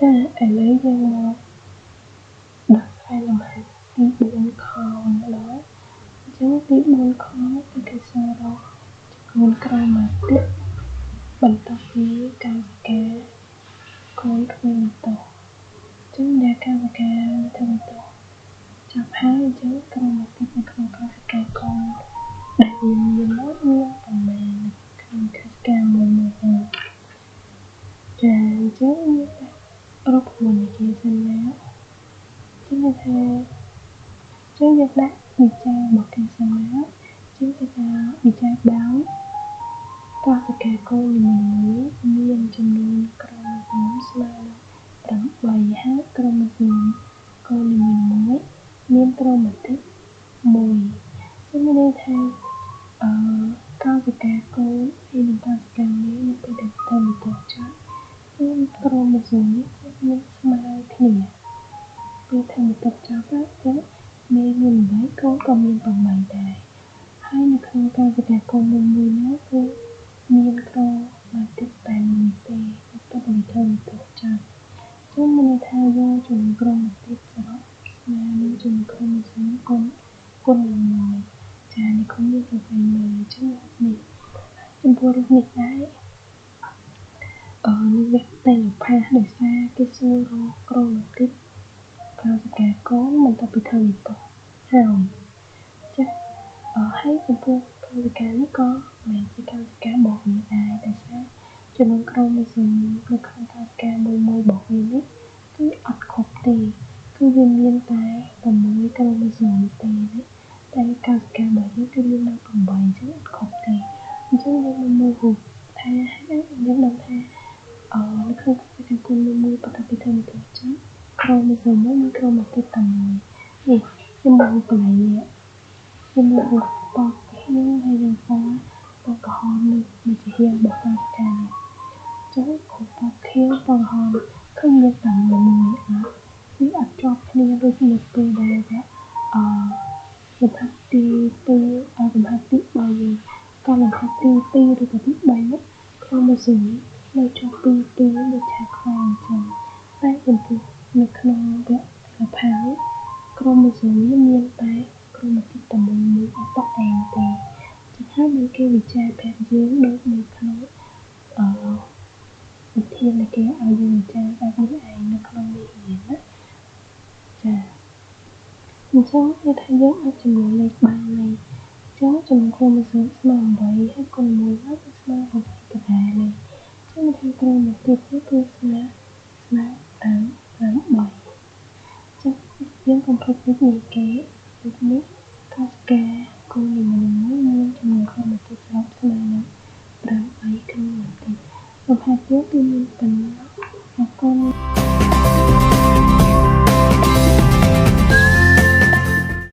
ចាឥឡូវយើងមកដល់ខ្សែលំហាត់ទី4 ខម្ដងអញ្ចឹងទី4 ខគឺគេសរកចំនួនក្រមាទិត្យបន្ទាប់ពីកាយវិការកូនធ្វើបន្ទោសអញ្ចឹងដែលកាយវិការធ្វើបន្ទោសចាប់ហើយអញ្ចឹងក្រមាទិត្យនៅក្នុងកាយវិការកូនដែលមានមកមានប្រមាណក្នុងកាយវិការមួយហ្នឹងចាអញ្ចឹងរកមុនជាសិនណាចឹងថាចឹងយើងដាក់វិចាររបស់គេសិនណាចឹងគេថាវិចារដោយកាយវិការកូននីមួយៗមានចំនួនក្រមស្មើនឹង8ហើយក្រមកូននីមួយៗមានក្រមទិត្យ1ចឹងមានន័យថាកាយវិការកូនហើយនិងកាយវិការមេនៅពេលដែលធ្វើបន្ទោសចប់គឺក្រមនេះមានស្មើគ្នាពេលធ្វើបន្ទោសចប់ទៅមេមាន8កូនក៏មាន8ដែរហើយនៅក្នុងកាយវិការកូនមួយណាគឺមានក្រមទិត្យតែមួយទេទៅពេលធ្វើបន្ទោសចប់ចឹងមានន័យថាយើងចំនួនក្រមទិត្យសរុបស្មើនឹងចំនួនក្រមគុណមួយចានេះគុណមាន8មួយចឹងនេះចំពោះរូបនេះដែរនេះតែផាសដោយសារគេសួររកក្រមទិត្យកាយវិការកូនបន្ទាប់ពីធ្វើបន្ទោសហើយចាហើយចំពោះកាយវិការនេះក៏មិនជាកាយវិការបកវាដែរដោយសារចំនួនក្រមនៅក្នុងកាយវិការមួយរបស់វានេះគឺអត់គ្រប់ទេគឺវាមានតែ6ក្រមទេណាតែកាយវិការរបស់យើងគឺមានដល់8អញ្ចឹងអត់គ្រប់ទេអញ្ចឹងយើងមកមើលរូបថាយើងដឹងថានៅក្នុងកាយវិការគុណមួយបន្ទាប់ពីធ្វើបន្ទោសចប់ក្រមមួយមានក្រមទិត្យតែមួយនេះខ្ញុំមកកន្លែងនេះខ្ញុំមករូបបកហៀងហើយនឹងពណ៌ក្រហមនៅជាហៀងរបស់កាយវិការនេះចឹងរូបបកហៀងពណ៌ក្រហមឃើញមានតែមួយវាអត់ជាប់គ្នាដូចនៅពេលដែលលំហាត់ទី2លំហាត់ទី3ក៏លំហាត់ទី2ឬក៏ទី3នោះក្រមនៅជាប់ពីដូចឆាខ្វែងអញ្ចឹងតែចំពោះនៅក្នុងវគ្គសិក្ខាសាលាក្រមមានតែក្រមទិត្យតែមួយប៉ុណ្ណឹងទេចឹងហើយមានគេវិចារប្រាប់យើងដូចនៅក្នុងវិធានដែលគេឲ្យយើងវិចារបែបនេះឯងនៅក្នុងមេរៀនណាចាអញ្ចឹងគេថាយើងអាចចំនួនលេខបានហើយចឹងចំនួនក្រមស្មើ8ហើយគុណ1ហើយស្មើ8ដដែលនេះចឹងថាក្រមទិត្យនេះគឺស្មើ8ចឹងយើងកុំភ្លេចវិធីគេដូចនេះកាយវិការកូននីមួយៗមានចំនួនក្រមទិត្យស្មើនឹង8ក្រមទិត្យលំហាត់ទៀតគឺមានប៉ុណ្ណឹងអរគុណ